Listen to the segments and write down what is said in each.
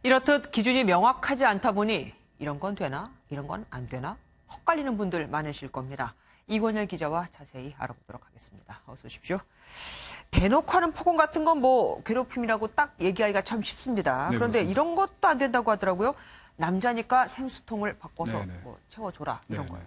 이렇듯 기준이 명확하지 않다 보니 이런 건 되나? 이런 건 안 되나? 헛갈리는 분들 많으실 겁니다. 이권열 기자와 자세히 알아보도록 하겠습니다. 어서 오십시오. 대놓고 하는 폭언 같은 건 괴롭힘이라고 딱 얘기하기가 참 쉽습니다. 네, 그런데 그렇습니다. 이런 것도 안 된다고 하더라고요. 남자니까 생수통을 바꿔서 채워줘라 이런 거예요.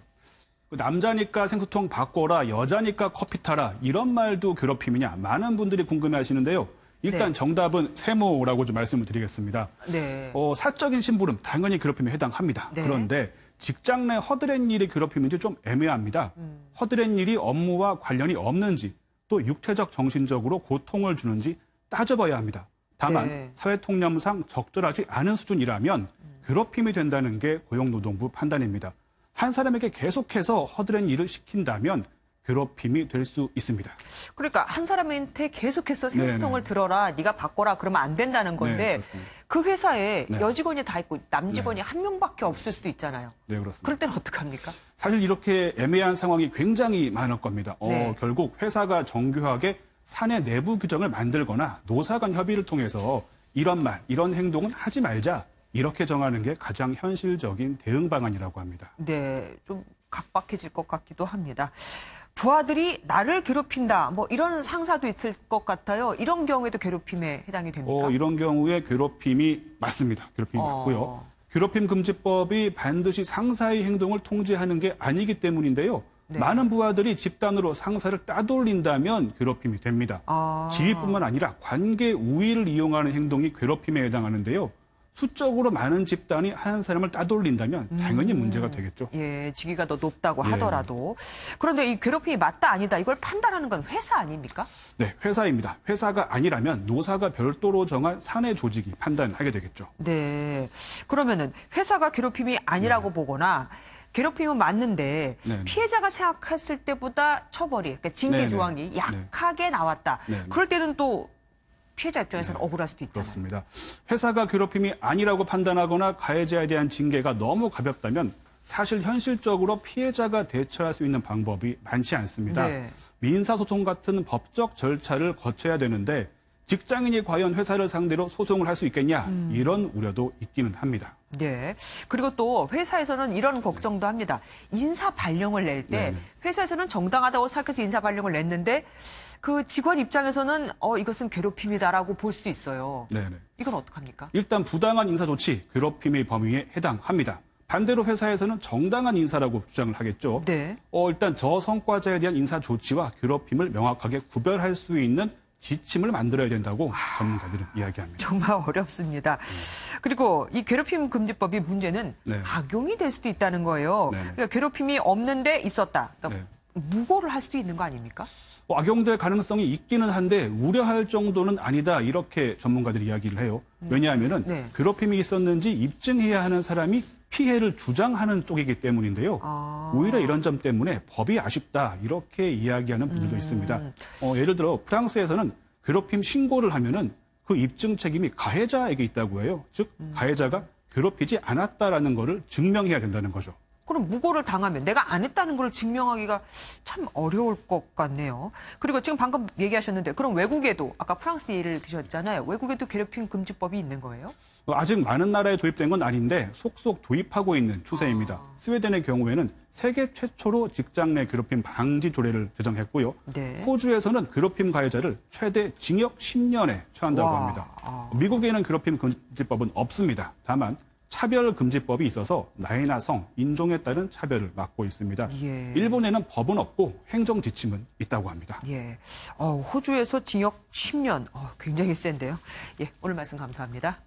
남자니까 생수통 바꿔라, 여자니까 커피 타라 이런 말도 괴롭힘이냐 많은 분들이 궁금해하시는데요. 일단 정답은 세모라고 좀 말씀을 드리겠습니다. 네. 사적인 심부름 당연히 괴롭힘에 해당합니다. 네. 그런데 직장 내 허드렛 일이 괴롭힘인지 좀 애매합니다. 허드렛 일이 업무와 관련이 없는지 또 육체적 정신적으로 고통을 주는지 따져봐야 합니다. 다만 사회통념상 적절하지 않은 수준이라면 괴롭힘이 된다는 게 고용노동부 판단입니다. 한 사람에게 계속해서 허드렛 일을 시킨다면 괴롭힘이 될 수 있습니다. 그러니까 한 사람한테 계속해서 생수통을 들어라, 네가 바꿔라 그러면 안 된다는 건데 그 회사에 여직원이 다 있고 남직원이 한 명밖에 없을 수도 있잖아요. 네, 그렇습니다. 그럴 때는 어떡합니까? 사실 이렇게 애매한 상황이 굉장히 많을 겁니다. 결국 회사가 정교하게 사내 내부 규정을 만들거나 노사 간 협의를 통해서 이런 말, 이런 행동은 하지 말자 이렇게 정하는 게 가장 현실적인 대응 방안이라고 합니다. 네, 좀 각박해질 것 같기도 합니다. 부하들이 나를 괴롭힌다, 이런 상사도 있을 것 같아요. 이런 경우에도 괴롭힘에 해당이 됩니까? 이런 경우에 괴롭힘이 맞습니다. 괴롭힘이 맞고요. 괴롭힘 금지법이 반드시 상사의 행동을 통제하는 게 아니기 때문인데요. 많은 부하들이 집단으로 상사를 따돌린다면 괴롭힘이 됩니다. 지위뿐만 아니라 관계 우위를 이용하는 행동이 괴롭힘에 해당하는데요. 수적으로 많은 집단이 한 사람을 따돌린다면 당연히 문제가 되겠죠. 예, 직위가 더 높다고 하더라도. 그런데 이 괴롭힘이 맞다 아니다 이걸 판단하는 건 회사 아닙니까? 네, 회사입니다. 회사가 아니라면 노사가 별도로 정한 사내 조직이 판단하게 되겠죠. 네, 그러면은 회사가 괴롭힘이 아니라고 보거나 괴롭힘은 맞는데 피해자가 생각했을 때보다 처벌이, 그러니까 징계 조항이 약하게 나왔다. 그럴 때는 또 피해자 입장에서는 억울할 수도 있잖아요. 그렇습니다. 회사가 괴롭힘이 아니라고 판단하거나 가해자에 대한 징계가 너무 가볍다면 사실 현실적으로 피해자가 대처할 수 있는 방법이 많지 않습니다. 민사소송 같은 법적 절차를 거쳐야 되는데 직장인이 과연 회사를 상대로 소송을 할 수 있겠냐 이런 우려도 있기는 합니다. 네. 그리고 또 회사에서는 이런 걱정도 합니다. 인사 발령을 낼 때 회사에서는 정당하다고 생각해서 인사 발령을 냈는데 그 직원 입장에서는 이것은 괴롭힘이다라고 볼 수도 있어요. 이건 어떡합니까? 일단 부당한 인사 조치, 괴롭힘의 범위에 해당합니다. 반대로 회사에서는 정당한 인사라고 주장을 하겠죠. 일단 저성과자에 대한 인사 조치와 괴롭힘을 명확하게 구별할 수 있는 지침을 만들어야 된다고 전문가들은 이야기합니다. 정말 어렵습니다. 그리고 이 괴롭힘 금지법이 문제는 악용이 될 수도 있다는 거예요. 그러니까 괴롭힘이 없는데 있었다. 그러니까 무고를 할 수도 있는 거 아닙니까? 악용될 가능성이 있기는 한데 우려할 정도는 아니다 이렇게 전문가들이 이야기를 해요. 왜냐하면 괴롭힘이 있었는지 입증해야 하는 사람이 피해를 주장하는 쪽이기 때문인데요. 오히려 이런 점 때문에 법이 아쉽다 이렇게 이야기하는 분들도 있습니다. 예를 들어 프랑스에서는 괴롭힘 신고를 하면은 그 입증 책임이 가해자에게 있다고 해요. 즉 가해자가 괴롭히지 않았다라는 거를 증명해야 된다는 거죠. 그럼 무고를 당하면 내가 안 했다는 걸 증명하기가 참 어려울 것 같네요. 그리고 지금 방금 얘기하셨는데 그럼 외국에도 아까 프랑스 예를 드셨잖아요. 외국에도 괴롭힘 금지법이 있는 거예요? 아직 많은 나라에 도입된 건 아닌데 속속 도입하고 있는 추세입니다. 스웨덴의 경우에는 세계 최초로 직장 내 괴롭힘 방지 조례를 제정했고요. 호주에서는 괴롭힘 가해자를 최대 징역 10년에 처한다고 합니다. 미국에는 괴롭힘 금지법은 없습니다. 다만 차별금지법이 있어서 나이나 성, 인종에 따른 차별을 막고 있습니다. 일본에는 법은 없고 행정지침은 있다고 합니다. 호주에서 징역 10년, 굉장히 센데요. 오늘 말씀 감사합니다.